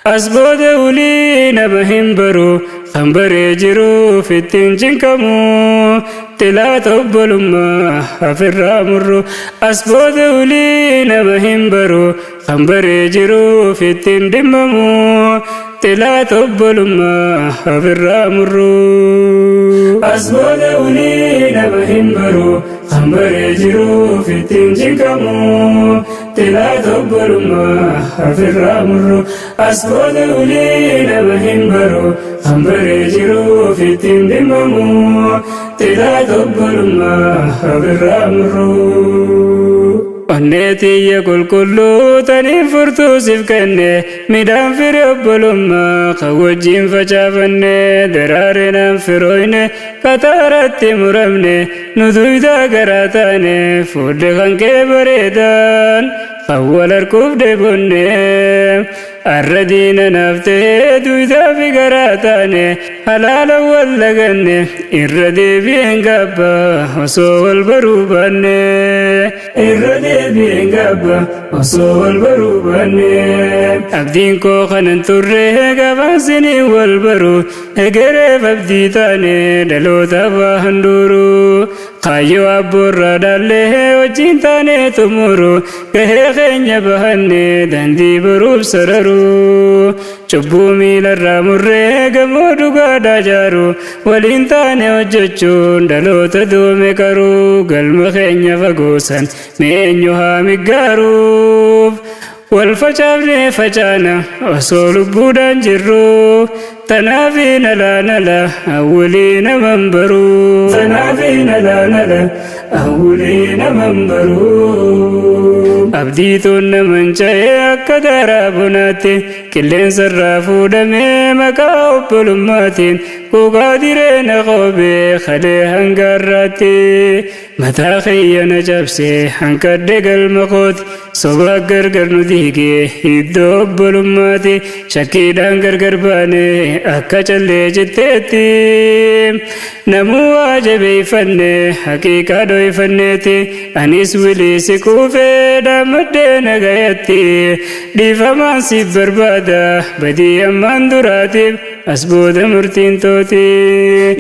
أسبود ولي نبهم برو خنبري جرو في التنجن كمو تلا تقبل ما أفر مرو أسبود ولي نبهم برو خنبري جرو في التنجن ممو تلا تقبل ما أفر مرو أسبود ولي نبهم برو خنبري جرو في التنجن كمو تلا تقبل ما أفر مرو أسبود ولي نبهم برو خنبري جرو في التنجن ممو تلا تقبل ما أفر مرو onneti yakul kullu tani furtu sifkanne midam firi obbolumma qawwajin facafanne daraarenam firoyne kataratti muramne nuduyda garatane fudde kanke bareedan awwal arkuf debonne الردين نفته دويدا في قراتاني حلال واللغني الردي بينقبا وصو البروباني الردي بينقبا وصو البروباني أبدين كو خنن تره قفاسني والبرو اقرف أبديتاني دلو تبا هندورو خايو أبورا داله وجين تاني تمورو كهي خيني بهني دندي بروب سررو cubbuu miilarraa murree gamoo dhugaa dajaaru waliin taane hojjechuun dhaloota doome qaruu galma keenya fagoosan meenyu haa miggaaruuf wal facaafne facaana osoo lubbuudhaan jirru tanaafi nala awwalii naman baruu tanaafi nala awwalii naman baruu abdiituun naman ca'ee akka daaraa bonaatti qilleensarraa fuudhamee maqaa obbolummaatiin kuugaa direena qoobee kalee hangaarraatti mataa keeyyana cabsee hankadde galma kooti sobaa gargar nu diigee iddoo obbolummaati shakkiidhaan gargar baanee akka callee jetteetti namuu waa jabeeyfanne haqiiqaa dhoyfanneeti anis wilii si kuufee dhaamadhee nagayatti dhiifamaan si barbaada badii ammaan duraatiif as booda murtiin tooti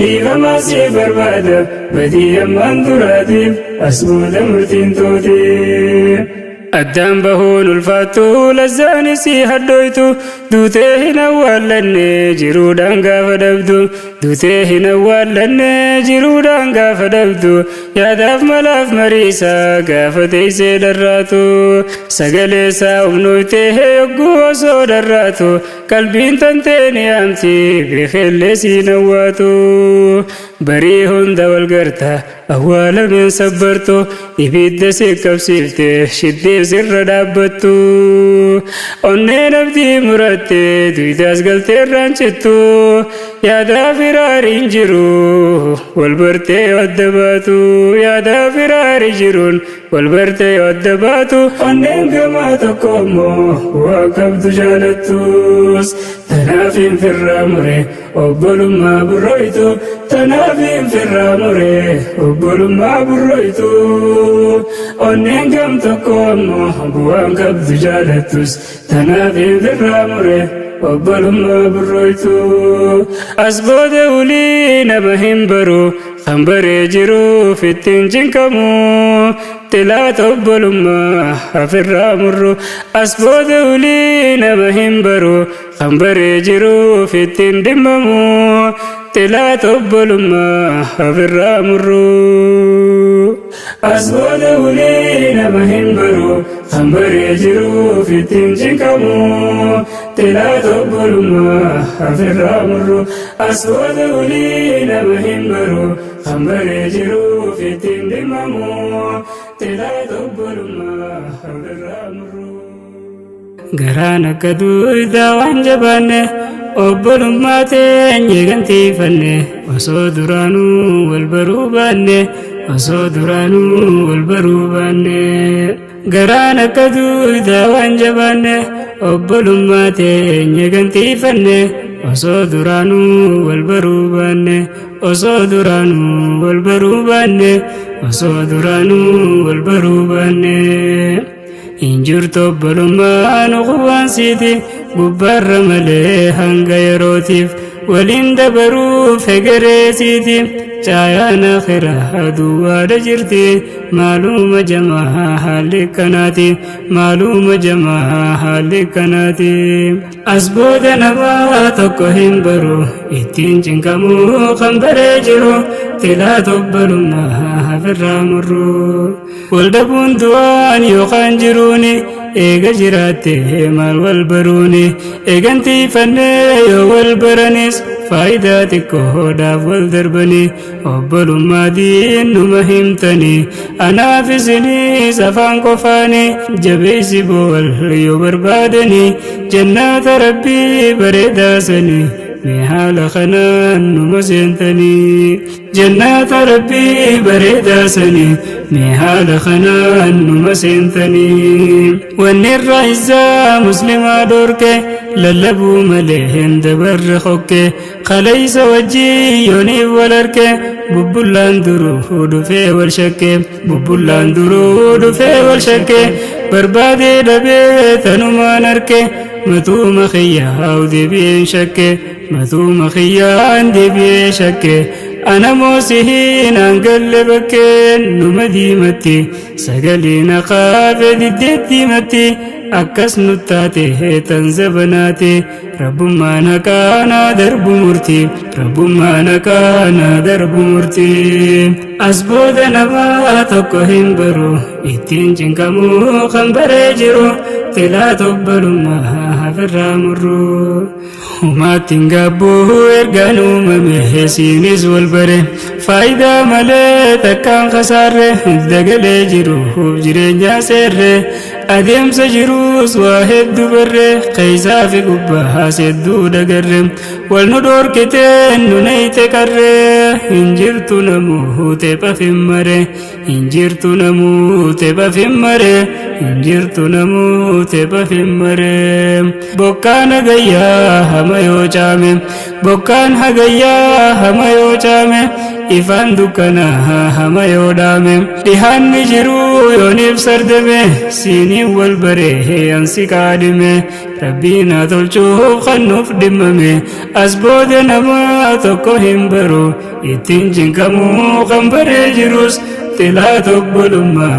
dhiifamaan si barbaada badii ammaan duraatiif as booda murtiin tooti addaan bahuun ulfaattu lazzaan isii hadhooytu duutee hin awwaallanne jiruudhaan gaafa dhabdu duutee hin awwaallanne jiruudhaan gaafa dhabdu yaadaaf malaaf mariisaa gaafa teessee dharraatu sagaleessaa humnooytee yogguu osoo dharraatu qalbiin tantee ni yaamti beekellee siin awwaatu barii hunda wal garta awwaalameen sabbartu ibidda si qabsiifte shiddee sirra dhaabbattu onneen abdii muratte duydaas galteerraan cittu yaadaa firaariin jiru wal bartee adda baatu yaadaa firaari jiruun wal bartee adda baatu onneen gamaa tokko immoo waa qabdu jaalattus tanaafin firraa mure obbolummaa burroytu tanaafin firraa mure obbolummaa burroytu onneen gam tokko immoo bu'aan qabdu jaalattus tanaafin firraa mure obbolummaa burroytu as booda ulii nama hin baru kan baree jiruuf ittiin cinqamu tilaata obbolummaa afirraa murru as booda ulii nama hin baru kan baree jiruuf ittiin dhimmamu tilaata obbolummaa afirraa murru as booda ulii nama hin baru kan baree jiruuf ittiin cinqamu tilaata obbolummaa afirraa murru as booda ulii nama hin baru kan baree jiruuf ittiin dhimmamu tilaata obbolummaa afirraa murru garaan akka duudaa waan jabaanne obbolummaa teenya gantiifanne osoo duraanuu wal baruu baanne osoo duraanuu wal baruu baanne garaan akka duudaa waan jabaanne obbolummaa teenya gantiifanne osoo duraanuu wal baruu baanne osoo duraanuu wal baruu baanne osoo duraanuu wal baruu baanne injurtu obbolummaa nuqubaan siiti قبر ملي هنگا يروتيف ولين دبروف هجريسيتي جايانا خيرا دوار جرتي معلوم جماعة حالي كناتي معلوم جماعة حالي كناتي أسبود نبا تكوهم برو اتين جنكمو خنبري جرو تلا تبلو ما في الرامرو والدبون دوان يوخان جروني eega jiraatte maal wal baruuni eegantii fannee yoo wal baranis faayidaa xiqqoodhaaf wal darbanii obbolummaadhiin numa himtanii anaaf isinis afaan qofaanii jabeessi boowal yoo barbaadanii jannaata rabbii bareedaasanii mee haala kanaan numa seentanii jannaata rabbii bareedaasanii mee haala kanaan numa seentanii wanni irraa isaa muslimaa dhorke lallabuu malee hin dabarre hokke kaleeysa wajjii yooniif wal arke bubbullaan duruu dhufee wal shakke bubbullaan duruu dhufee wal shakke barbaadee dhabee tanumaan arke matuuma khiyyaa deebi'een shakke matuuma khiyyaan deebi'ee shakke أنا موسيهين أنقل بكين نمدي متي سقلين قاب دي متي أكس نتاتي تنزبناتي رب ما نكانا درب مرتي رب ما نكانا درب مرتي أسبود نبا تكوهن برو إتين جنكمو خنبري جرو تلا تبلو ما في الرامرو وما تنقبو إرقانو ممهسينيز والبري فايدة ملي تكان خساري دقلي جرو جرين سيري أديم سجروس واحد دبري قيسا في قبها سيدو دقرم والندور كتين ننيت كري انجرتو نمو تبا في مري انجرتو نمو تبا في مري انجرتو نمو تبا في مري بوكان غيا hamayo chame bokkan hagayya hamayo chame ifan dukana hamayo dame dihanni jiru yonif sardame sini wal bare ansi kadime rabbina tolchuuf khannuf dimmame asbode nama tokko himbaro itin jinkamu khambare jirus tila tobbolumma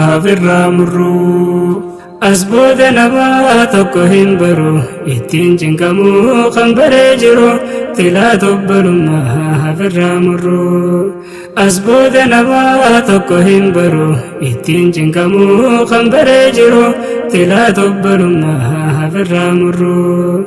hafirra murru أسبود نبا تكوهن برو إتين جنكمو خنبري جرو تلا تبلو ما في الرامرو أسبود نبا تكوهن برو إتين جنكمو خنبري جرو تلا تبلو ما في الرامرو